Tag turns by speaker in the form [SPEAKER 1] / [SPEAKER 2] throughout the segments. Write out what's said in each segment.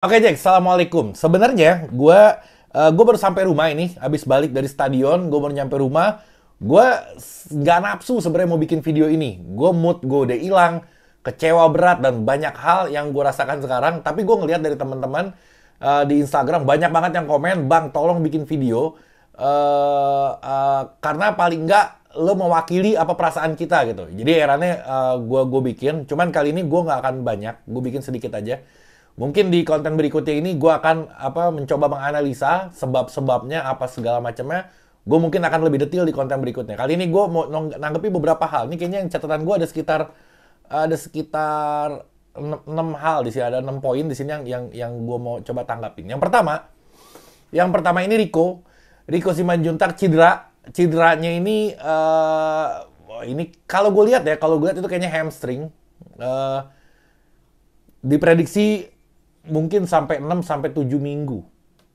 [SPEAKER 1] Oke Jack, Assalamualaikum. Sebenarnya gue baru sampai rumah ini, habis balik dari stadion, gue baru nyampe rumah. Gue nggak nafsu sebenarnya mau bikin video ini. Mood gue udah hilang, kecewa berat dan banyak hal yang gue rasakan sekarang. Tapi gue ngelihat dari teman-teman di Instagram banyak banget yang komen, bang tolong bikin video karena paling nggak lo mewakili apa perasaan kita gitu. Jadi eranya gue bikin, cuman kali ini gue nggak akan banyak, gue bikin sedikit aja. Mungkin di konten berikutnya ini gue akan mencoba menganalisa sebab-sebabnya apa segala macamnya. Gue mungkin akan lebih detail di konten berikutnya. Kali ini gue mau nanggepi beberapa hal. Ini kayaknya yang catatan gue ada sekitar 6 hal di sini, ada 6 poin di sini yang gue mau coba tanggapin. Yang pertama ini Rico Simanjuntak cedera. Cederanya ini kalau gue lihat itu kayaknya hamstring. Diprediksi mungkin sampai 6 sampai 7 minggu.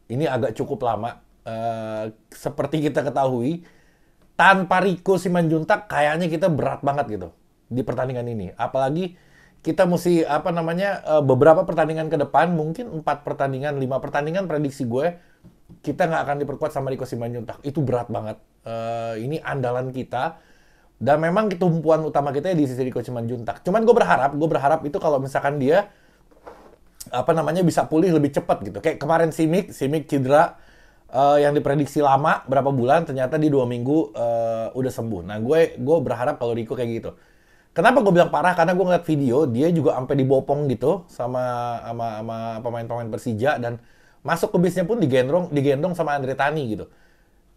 [SPEAKER 1] Ini agak cukup lama. Seperti kita ketahui, tanpa Rico Simanjuntak kayaknya kita berat banget gitu di pertandingan ini. Apalagi kita mesti beberapa pertandingan ke depan, mungkin 4 pertandingan, 5 pertandingan prediksi gue kita nggak akan diperkuat sama Rico Simanjuntak. Itu berat banget. Ini andalan kita. Dan memang tumpuan utama kita di sisi Rico Simanjuntak. Cuman gue berharap itu kalau misalkan dia bisa pulih lebih cepat gitu. Kayak kemarin Simic cedera yang diprediksi lama berapa bulan, ternyata di 2 minggu udah sembuh. Nah, gue berharap kalau Rico kayak gitu. Kenapa gue bilang parah? Karena gue ngeliat video dia juga sampai dibopong gitu sama pemain-pemain Persija dan masuk ke bisnya pun digendong sama Andre Tani gitu.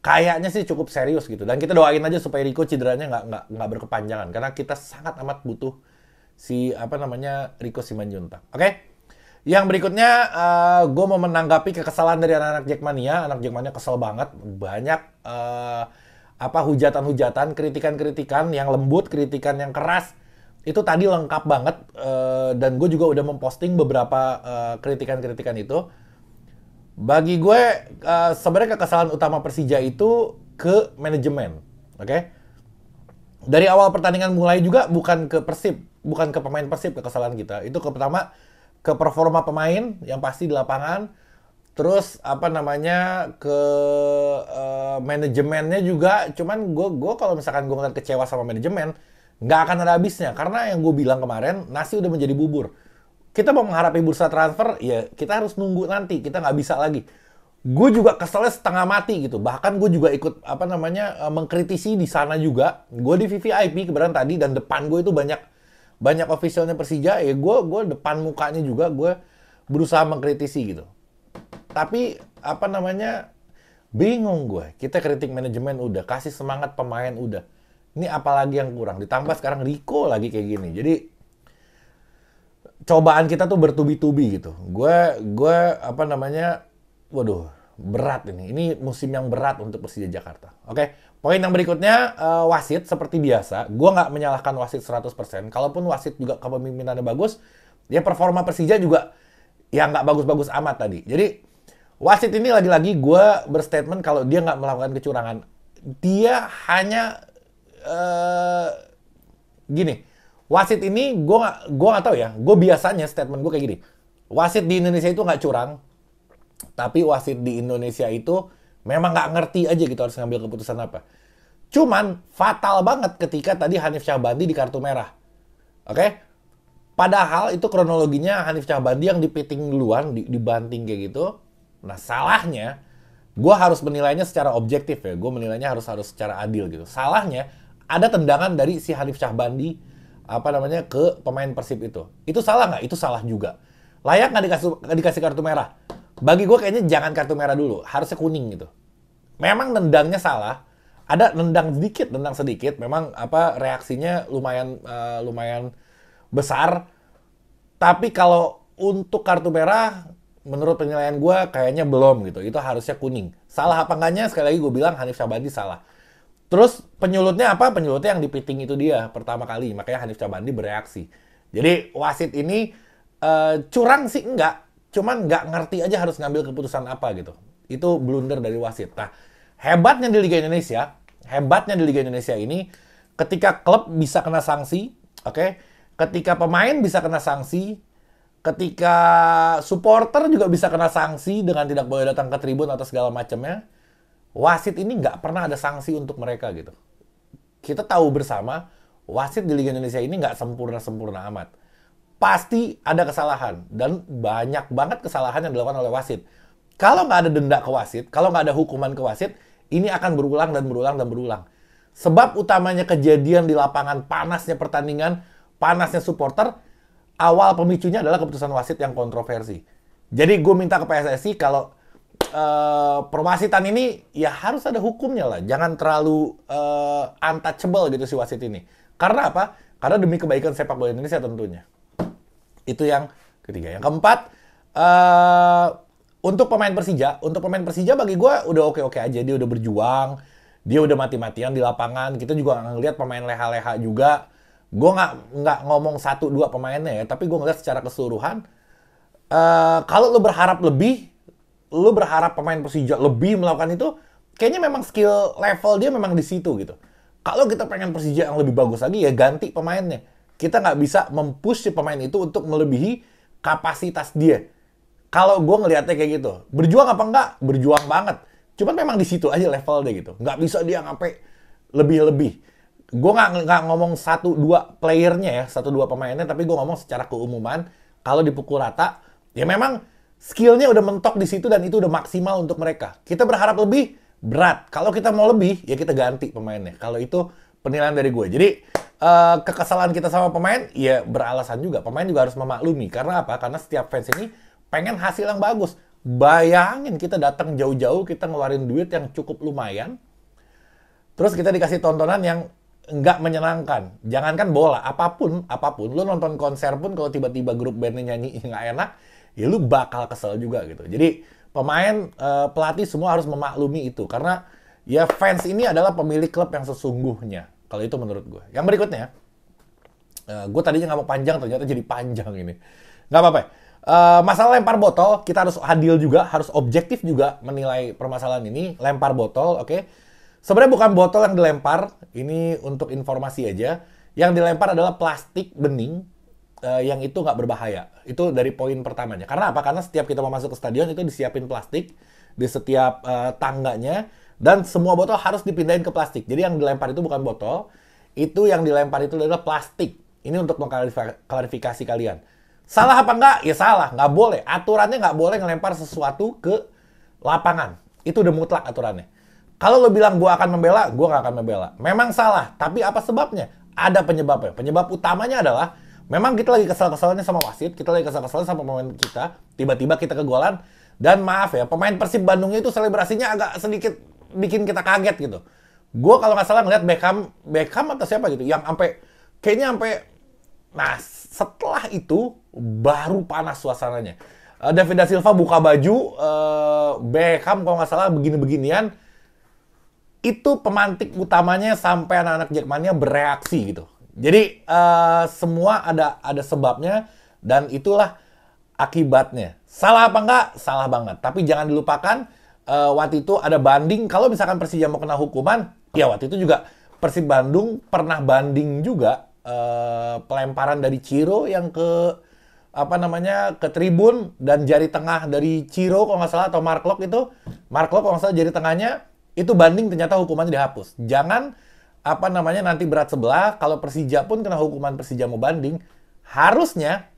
[SPEAKER 1] Kayaknya sih cukup serius gitu. Dan kita doain aja supaya Rico cederanya nggak berkepanjangan karena kita sangat amat butuh Rico Simanjuntak. Oke? Yang berikutnya, gue mau menanggapi kekesalan dari anak-anak Jackmania. Anak Jackmania kesel banget. Banyak hujatan-hujatan, kritikan-kritikan yang lembut, kritikan yang keras. Itu tadi lengkap banget. Dan gue juga udah memposting beberapa kritikan-kritikan itu. Bagi gue, sebenarnya kekesalan utama Persija itu ke manajemen. Oke? Dari awal pertandingan mulai juga bukan ke Persib, bukan ke pemain Persib kekesalan kita. Itu pertama ke performa pemain yang pasti di lapangan, terus ke manajemennya juga. Cuman gue kalau misalkan gue ngeliat kecewa sama manajemen, nggak akan ada habisnya karena yang gue bilang kemarin, nasi udah menjadi bubur. Kita mau mengharapi bursa transfer, ya kita harus nunggu nanti, kita nggak bisa lagi. Gue juga keselnya setengah mati gitu. Bahkan gue juga ikut mengkritisi di sana juga. Gue di VVIP kebetulan tadi, dan depan gue itu banyak officialnya Persija, ya gue depan mukanya juga gue berusaha mengkritisi gitu. Tapi bingung gue. Kita kritik manajemen udah, kasih semangat pemain udah. Ini apalagi yang kurang? Ditambah sekarang Rico lagi kayak gini. Jadi cobaan kita tuh bertubi-tubi gitu. Waduh, berat ini. Ini musim yang berat untuk Persija Jakarta. Oke, poin yang berikutnya, wasit seperti biasa. Gue nggak menyalahkan wasit 100%. Kalaupun wasit juga kepemimpinannya bagus, ya performa Persija juga ya nggak bagus-bagus amat tadi. Jadi, wasit ini lagi-lagi gue berstatement kalau dia nggak melakukan kecurangan. Dia hanya gini. Wasit ini gue nggak tahu ya. Gue biasanya statement gue kayak gini. Wasit di Indonesia itu nggak curang. Tapi wasit di Indonesia itu memang nggak ngerti aja gitu harus ngambil keputusan apa. Cuman fatal banget ketika tadi Hanif Syahbandi di kartu merah. Oke? Padahal itu kronologinya Hanif Syahbandi yang dipiting duluan, dibanting kayak gitu. Nah salahnya, gue harus menilainya secara objektif ya. Gue menilainya harus secara adil gitu. Salahnya, ada tendangan dari si Hanif Syahbandi ke pemain Persib itu. Itu salah nggak? Itu salah juga. Layak nggak dikasih kartu merah? Bagi gue kayaknya jangan kartu merah dulu, harusnya kuning gitu. Memang nendangnya salah, ada nendang sedikit, memang reaksinya lumayan besar. Tapi kalau untuk kartu merah, menurut penilaian gue kayaknya belum gitu. Itu harusnya kuning. Salah apa enggaknya? Sekali lagi gue bilang Hanif Syahbandi salah. Terus penyulutnya apa? Penyulutnya yang dipiting itu dia pertama kali, makanya Hanif Syahbandi bereaksi. Jadi wasit ini curang sih enggak. Cuman nggak ngerti aja harus ngambil keputusan apa gitu. Itu blunder dari wasit. Nah, hebatnya di Liga Indonesia ini, ketika klub bisa kena sanksi, oke, ketika pemain bisa kena sanksi, ketika supporter juga bisa kena sanksi dengan tidak boleh datang ke tribun atau segala macamnya, wasit ini nggak pernah ada sanksi untuk mereka gitu. Kita tahu bersama, wasit di Liga Indonesia ini nggak sempurna-sempurna amat. Pasti ada kesalahan, dan banyak banget kesalahan yang dilakukan oleh wasit. Kalau nggak ada denda ke wasit, kalau nggak ada hukuman ke wasit, ini akan berulang dan berulang dan berulang. Sebab utamanya kejadian di lapangan, panasnya pertandingan, panasnya supporter, awal pemicunya adalah keputusan wasit yang kontroversi. Jadi gue minta ke PSSI kalau perwasitan ini ya harus ada hukumnya lah. Jangan terlalu untouchable gitu si wasit ini. Karena apa? Karena demi kebaikan sepak bola Indonesia tentunya. Itu yang ketiga. Yang keempat, untuk pemain Persija bagi gue udah oke-oke aja. Dia udah berjuang, dia udah mati-matian di lapangan. Kita juga ngelihat pemain leha-leha juga. Gue nggak ngomong 1-2 pemainnya ya, tapi gue ngeliat secara keseluruhan. Kalau lo berharap pemain Persija lebih melakukan itu, kayaknya memang skill level dia memang di situ gitu. Kalau kita pengen Persija yang lebih bagus lagi, ya ganti pemainnya. Kita nggak bisa mempush si pemain itu untuk melebihi kapasitas dia. Kalau gue ngelihatnya kayak gitu. Berjuang apa enggak? Berjuang banget. Cuman memang di situ aja level dia gitu. Nggak bisa dia sampai lebih-lebih. Gue nggak ngomong 1-2 playernya ya, 1-2 pemainnya, tapi gue ngomong secara keumuman. Kalau dipukul rata, ya memang skillnya udah mentok di situ dan itu udah maksimal untuk mereka. Kita berharap lebih, berat. Kalau kita mau lebih, ya kita ganti pemainnya. Kalau itu penilaian dari gue. Jadi kekesalan kita sama pemain, ya beralasan juga. Pemain juga harus memaklumi. Karena apa? Karena setiap fans ini pengen hasil yang bagus. Bayangin kita datang jauh-jauh, kita ngeluarin duit yang cukup lumayan, terus kita dikasih tontonan yang nggak menyenangkan. Jangankan bola, apapun. Lu nonton konser pun kalau tiba-tiba grup bandnya nyanyi nggak enak, ya lu bakal kesel juga gitu. Jadi pemain, pelatih semua harus memaklumi itu. Karena ya fans ini adalah pemilik klub yang sesungguhnya. Kalau itu menurut gue. Yang berikutnya, gue tadinya nggak mau panjang, ternyata jadi panjang ini. Nggak apa-apa. Masalah lempar botol, kita harus adil juga, harus objektif juga menilai permasalahan ini. Lempar botol, oke. Sebenarnya bukan botol yang dilempar, ini untuk informasi aja. Yang dilempar adalah plastik bening, yang itu nggak berbahaya. Itu dari poin pertamanya. Karena apa? Karena setiap kita mau masuk ke stadion, itu disiapin plastik di setiap tangganya, dan semua botol harus dipindahin ke plastik. Jadi yang dilempar itu bukan botol, itu yang dilempar itu adalah plastik. Ini untuk mengklarifikasi kalian. Salah apa enggak? Ya salah, nggak boleh. Aturannya nggak boleh ngelempar sesuatu ke lapangan. Itu udah mutlak aturannya. Kalau lo bilang gue akan membela, gue nggak akan membela. Memang salah, tapi apa sebabnya? Ada penyebabnya. Penyebab utamanya adalah, memang kita lagi kesal-kesalannya sama wasit, kita lagi kesal-kesalannya sama pemain kita, tiba-tiba kita kegolan, dan maaf ya, pemain Persib Bandungnya itu selebrasinya agak sedikit bikin kita kaget gitu. Gue kalau nggak salah ngeliat Beckham atau siapa gitu, yang kayaknya sampai, nah setelah itu, baru panas suasananya. David da Silva buka baju, Beckham kalau nggak salah begini-beginian, itu pemantik utamanya sampai anak-anak Jackmania bereaksi gitu. Jadi semua ada sebabnya dan itulah akibatnya. Salah apa enggak? Salah banget. Tapi jangan dilupakan waktu itu ada banding. Kalau misalkan Persija mau kena hukuman, ya waktu itu juga Persib Bandung pernah banding juga pelemparan dari Ciro yang ke ke tribun, dan jari tengah dari Ciro kalau nggak salah atau Mark Locke kalau nggak salah jari tengahnya itu banding, ternyata hukumannya dihapus. Jangan nanti berat sebelah, kalau Persija pun kena hukuman Persija mau banding, harusnya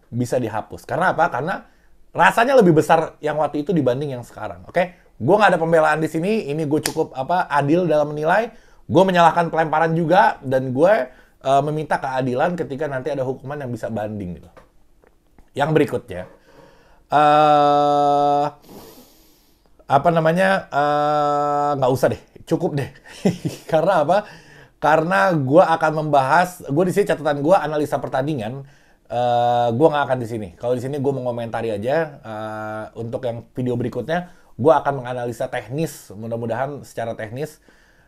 [SPEAKER 1] bisa dihapus. Karena apa? Karena rasanya lebih besar yang waktu itu dibanding yang sekarang. Oke? Gue nggak ada pembelaan di sini, ini gue cukup adil dalam menilai. Gue menyalahkan pelemparan juga, dan gue meminta keadilan ketika nanti ada hukuman yang bisa banding gitu. Yang berikutnya, nggak usah deh, cukup deh. Karena apa? Karena gue akan membahas, gue di sini catatan gue analisa pertandingan. Gue nggak akan di sini. Kalau di sini gue mau komentari aja. Untuk yang video berikutnya, gue akan menganalisa teknis, mudah-mudahan secara teknis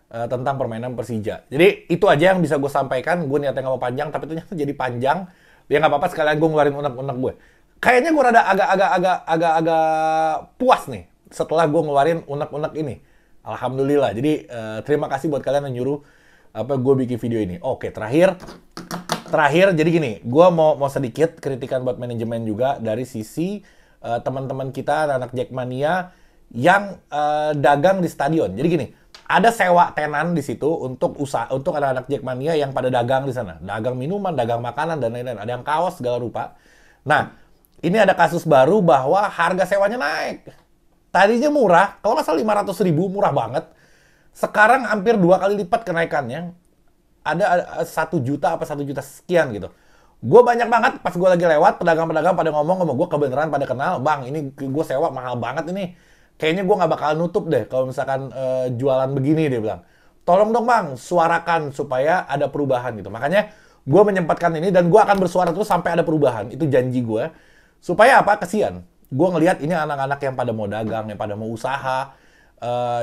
[SPEAKER 1] tentang permainan Persija. Jadi itu aja yang bisa gue sampaikan. Gue niatnya nggak mau panjang, tapi ternyata jadi panjang. Ya nggak apa-apa, sekalian gue ngeluarin unek-unek gue. Kayaknya gue rada agak puas nih setelah gue ngeluarin unek-unek ini. Alhamdulillah. Jadi terima kasih buat kalian yang nyuruh gue bikin video ini. Oke, terakhir Terakhir, jadi gini, gue mau sedikit kritikan buat manajemen juga dari sisi teman-teman kita, anak Jackmania yang dagang di stadion. Jadi gini, ada sewa tenan di situ untuk usaha, untuk anak-anak Jackmania yang pada dagang di sana, dagang minuman, dagang makanan dan lain-lain. Ada yang kaos segala rupa. Nah, ini ada kasus baru bahwa harga sewanya naik. Tadinya murah, kalau nggak salah 500.000, murah banget. Sekarang hampir 2 kali lipat kenaikannya. Ada 1 juta apa 1 juta sekian gitu. Gue banyak banget pas gue lagi lewat, pedagang-pedagang pada ngomong sama gue, kebenaran pada kenal, bang ini gue sewa mahal banget ini. Kayaknya gue nggak bakal nutup deh kalau misalkan jualan begini, dia bilang. Tolong dong bang, suarakan supaya ada perubahan gitu. Makanya gue menyempatkan ini dan gue akan bersuara terus sampai ada perubahan. Itu janji gue. Supaya apa? Kesian. Gue ngelihat ini anak-anak yang pada mau dagang, yang pada mau usaha,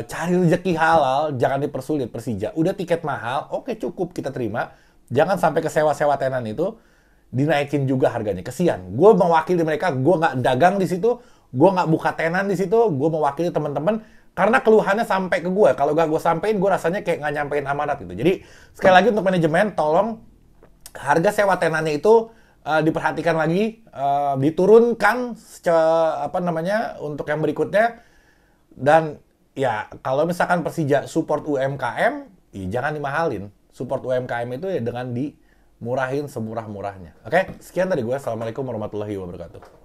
[SPEAKER 1] cari rezeki halal, jangan dipersulit Persija. Udah tiket mahal, oke cukup kita terima. Jangan sampai ke sewa-sewa tenan itu dinaikin juga harganya. Kesian. Gue mewakili mereka, gue nggak dagang di situ, gue nggak buka tenan di situ, gue mewakili teman-teman karena keluhannya sampai ke gue. Kalau gak gue sampein, gue rasanya kayak nggak nyampein amanat gitu. Jadi sekali lagi untuk manajemen, tolong harga sewa tenannya itu diperhatikan lagi, diturunkan apa namanya untuk yang berikutnya. Dan ya kalau misalkan Persija support UMKM, ya jangan dimahalin. Support UMKM itu ya dengan dimurahin semurah-murahnya. Oke, sekian dari gue. Assalamualaikum warahmatullahi wabarakatuh.